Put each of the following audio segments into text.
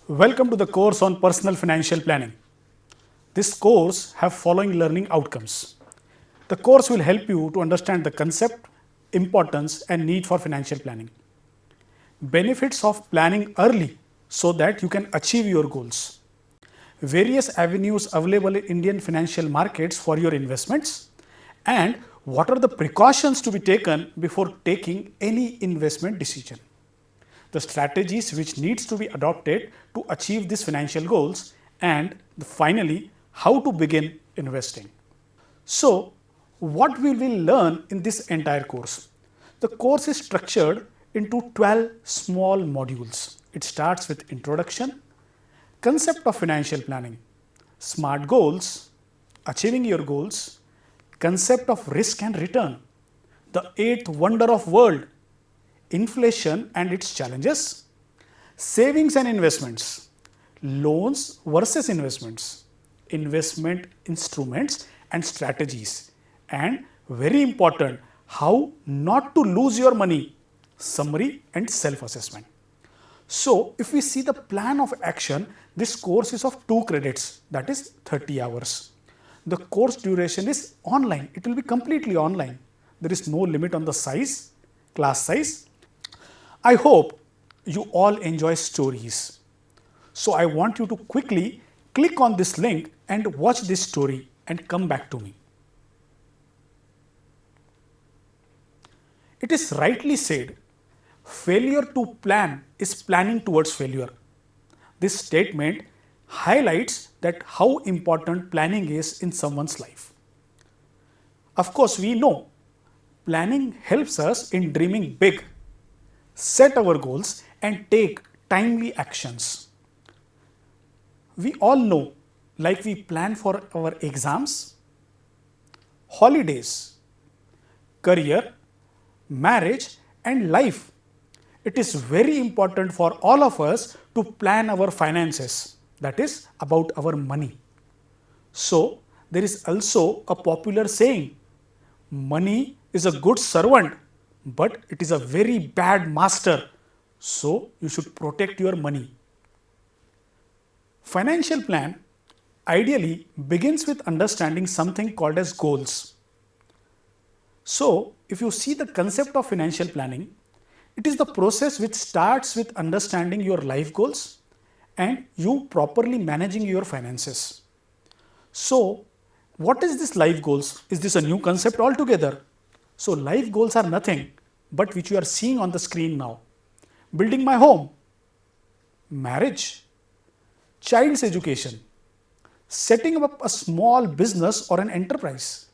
Welcome to the course on personal financial planning. This course have following learning outcomes. The course will help you to understand the concept, importance and need for financial planning. Benefits of planning early so that you can achieve your goals. Various avenues available in Indian financial markets for your investments, and what are the precautions to be taken before taking any investment decision. The strategies which needs to be adopted to achieve these financial goals, and finally how to begin investing. So what we will learn in this entire course? The course is structured into 12 small modules. It starts with introduction, concept of financial planning, smart goals, achieving your goals, concept of risk and return, the eighth wonder of world, inflation and its challenges, savings and investments, loans versus investments, investment instruments and strategies, and very important, how not to lose your money, summary and self-assessment. So if we see the plan of action, this course is of 2 credits, that is 30 hours. The course duration is online. It will be completely online. There is no limit on the size, class size. I hope you all enjoy stories. So I want you to quickly click on this link and watch this story and come back to me. It is rightly said, failure to plan is planning towards failure. This statement highlights that how important planning is in someone's life. Of course, we know planning helps us in dreaming big, set our goals and take timely actions. We all know, like we plan for our exams, holidays, career, marriage and life. It is very important for all of us to plan our finances, that is about our money. So there is also a popular saying, money is a good servant, but it is a very bad master. So you should protect your money. Financial plan ideally begins with understanding something called as goals. So if you see the concept of financial planning, it is the process which starts with understanding your life goals and you properly managing your finances. So what is this life goals? Is this a new concept altogether? So life goals are nothing but which you are seeing on the screen now. Building my home, marriage, child's education, setting up a small business or an enterprise,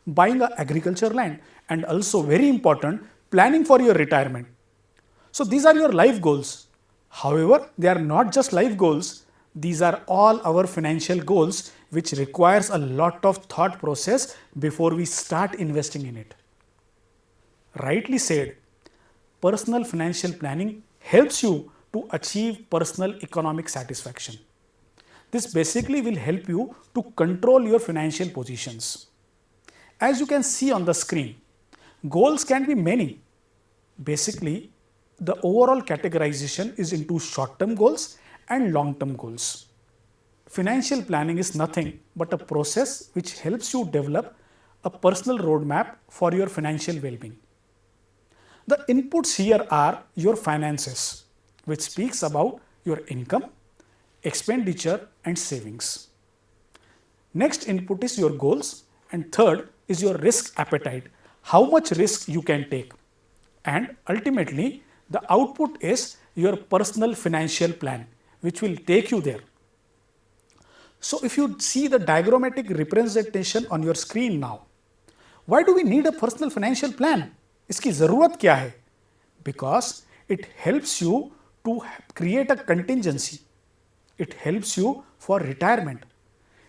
buying an agriculture land, and also very important, planning for your retirement. So these are your life goals. However, they are not just life goals. These are all our financial goals which requires a lot of thought process before we start investing in it. Rightly said, personal financial planning helps you to achieve personal economic satisfaction. This basically will help you to control your financial positions. As you can see on the screen, goals can be many. Basically, the overall categorization is into short-term goals and long-term goals. Financial planning is nothing but a process which helps you develop a personal roadmap for your financial well-being. The inputs here are your finances, which speaks about your income, expenditure and savings. Next input is your goals, and third is your risk appetite, how much risk you can take. And ultimately, the output is your personal financial plan, which will take you there. So if you see the diagrammatic representation on your screen now, why do we need a personal financial plan? इसकी ज़रूरत क्या है? Because it helps you to create a contingency. It helps you for retirement.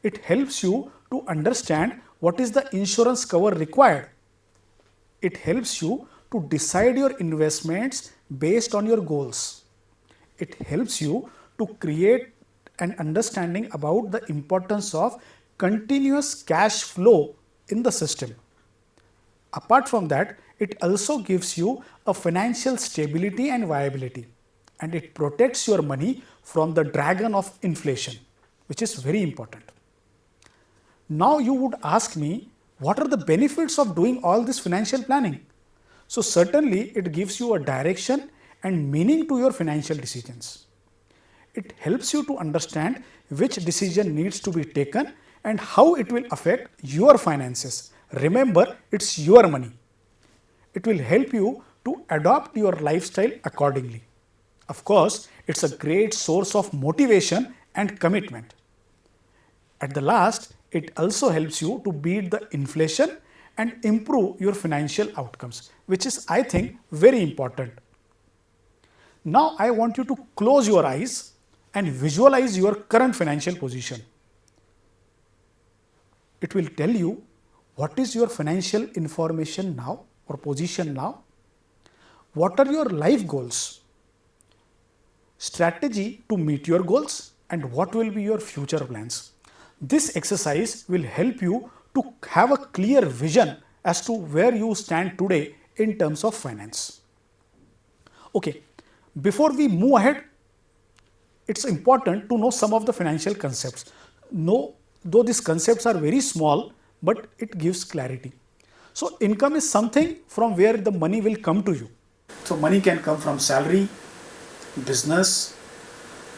It helps you to understand what is the insurance cover required. It helps you to decide your investments based on your goals. It helps you to create an understanding about the importance of continuous cash flow in the system. Apart from that, it also gives you a financial stability and viability. and it protects your money from the dragon of inflation, which is very important. Now you would ask me, what are the benefits of doing all this financial planning? So certainly it gives you a direction and meaning to your financial decisions. It helps you to understand which decision needs to be taken and how it will affect your finances. Remember, it's your money. It will help you to adopt your lifestyle accordingly. Of course, it's a great source of motivation and commitment. At the last, it also helps you to beat the inflation and improve your financial outcomes, which is, I think, very important. Now, I want you to close your eyes and visualize your current financial position. It will tell you what is your financial information now or position now, what are your life goals, strategy to meet your goals, and what will be your future plans. This exercise will help you to have a clear vision as to where you stand today in terms of finance. Okay, before we move ahead, it's important to know some of the financial concepts. Though these concepts are very small, but it gives clarity. So income is something from where the money will come to you. So money can come from salary, business,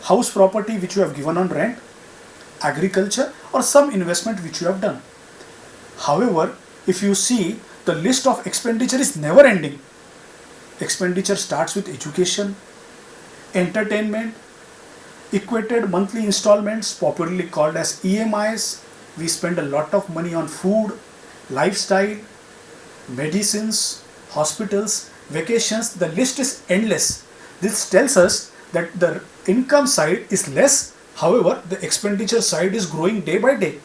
house property which you have given on rent, agriculture, or some investment which you have done. However, if you see, the list of expenditure is never ending. Expenditure starts with education, entertainment, equated monthly installments, popularly called as EMIs. We spend a lot of money on food, lifestyle, medicines, hospitals, vacations. The list is endless. This tells us that the income side is less, however, the expenditure side is growing day by day.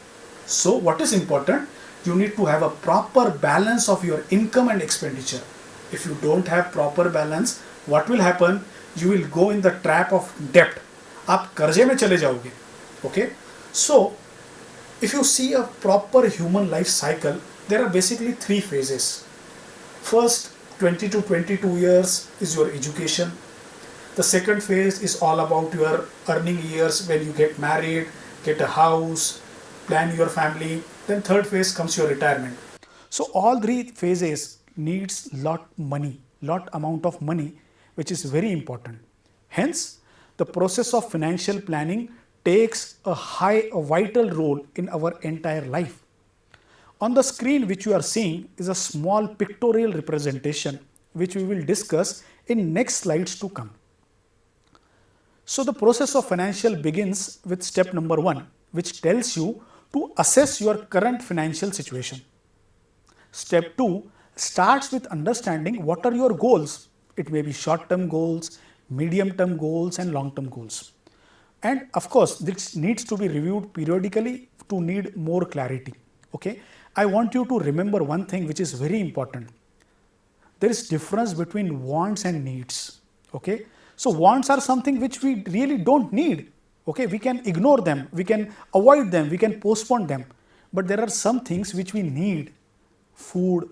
So what is important? You need to have a proper balance of your income and expenditure. If you don't have proper balance, what will happen? You will go in the trap of debt. आप कर्जे में चले जाओगे. Okay? So, if you see a proper human life cycle, there are basically three phases. First, 20 to 22 years is your education. The second phase is all about your earning years, when you get married, get a house, plan your family. Then third phase comes your retirement. So all three phases needs lot amount of money, which is very important. Hence, the process of financial planning takes a vital role in our entire life. On the screen which you are seeing is a small pictorial representation which we will discuss in next slides to come. So the process of financial begins with step number 1, which tells you to assess your current financial situation. Step 2 starts with understanding what are your goals. It may be short-term goals, medium-term goals, and long-term goals. And of course, this needs to be reviewed periodically to need more clarity. Okay, I want you to remember one thing which is very important. There is difference between wants and needs. Okay, so wants are something which we really don't need. Okay, we can ignore them, we can avoid them, we can postpone them. But there are some things which we need: food,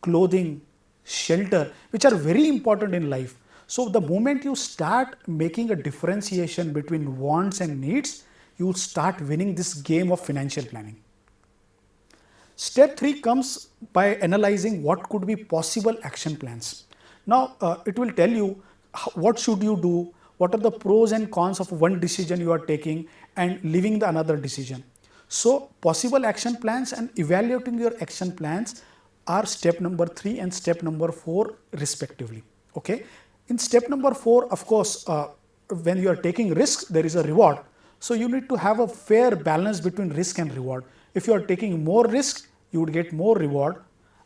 clothing, shelter, which are very important in life. So the moment you start making a differentiation between wants and needs, you start winning this game of financial planning. Step 3 comes by analyzing what could be possible action plans. Now, it will tell you what should you do, what are the pros and cons of one decision you are taking and leaving the another decision. So, possible action plans and evaluating your action plans are step number 3 and step number 4 respectively. Okay. In step number 4, of course, when you are taking risk, there is a reward. So you need to have a fair balance between risk and reward. If you are taking more risk, you would get more reward,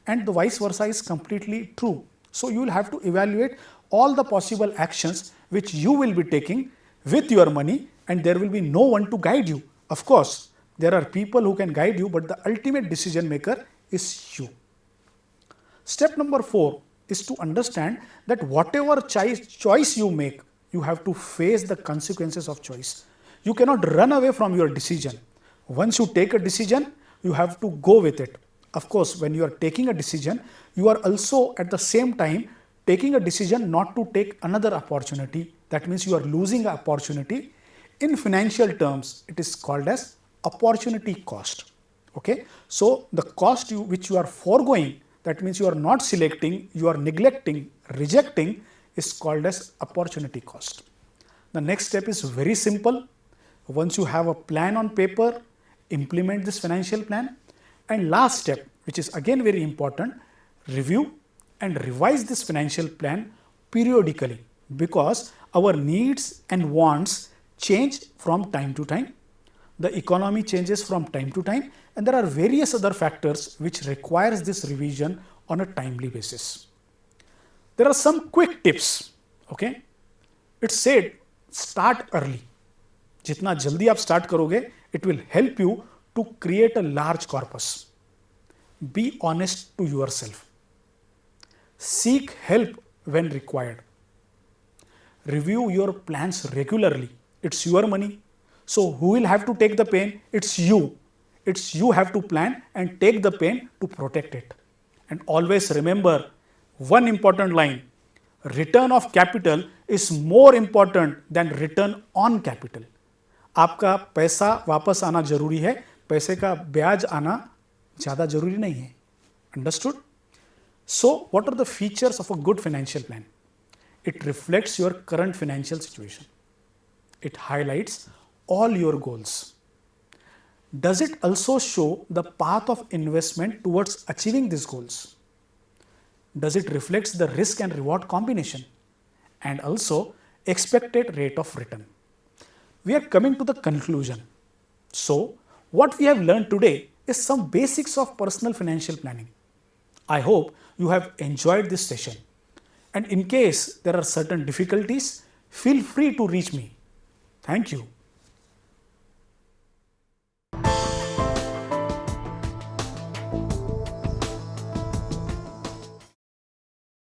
and the vice versa is completely true. So you will have to evaluate all the possible actions which you will be taking with your money, and there will be no one to guide you. Of course, there are people who can guide you, but the ultimate decision maker is you. Step number 4 is to understand that whatever choice you make, you have to face the consequences of choice. You cannot run away from your decision. Once you take a decision, you have to go with it. Of course, when you are taking a decision, you are also at the same time taking a decision not to take another opportunity. That means you are losing an opportunity. In financial terms, it is called as opportunity cost. Okay, so the cost which you are foregoing, that means you are not selecting, you are neglecting, rejecting, is called as opportunity cost. The next step is very simple. Once you have a plan on paper, implement this financial plan. And last step, which is again very important, review and revise this financial plan periodically, because our needs and wants change from time to time. The economy changes from time to time, and there are various other factors which requires this revision on a timely basis. There are some quick tips. Okay, it's said start early. जितना जल्दी आप start करोगे, it will help you to create a large corpus. Be honest to yourself. Seek help when required. Review your plans regularly. It's your money. So who will have to take the pain? It's you. It's you have to plan and take the pain to protect it. And always remember one important line: return of capital is more important than return on capital. आपका पैसा वापस आना जरूरी है, पैसे का ब्याज आना ज़्यादा जरूरी नहीं है. Understood? So, what are the features of a good financial plan? It reflects your current financial situation. It highlights all your goals. Does it also show the path of investment towards achieving these goals? Does it reflect the risk and reward combination? And also expected rate of return? We are coming to the conclusion. So, what we have learned today is some basics of personal financial planning. I hope you have enjoyed this session. And in case there are certain difficulties, feel free to reach me. Thank you.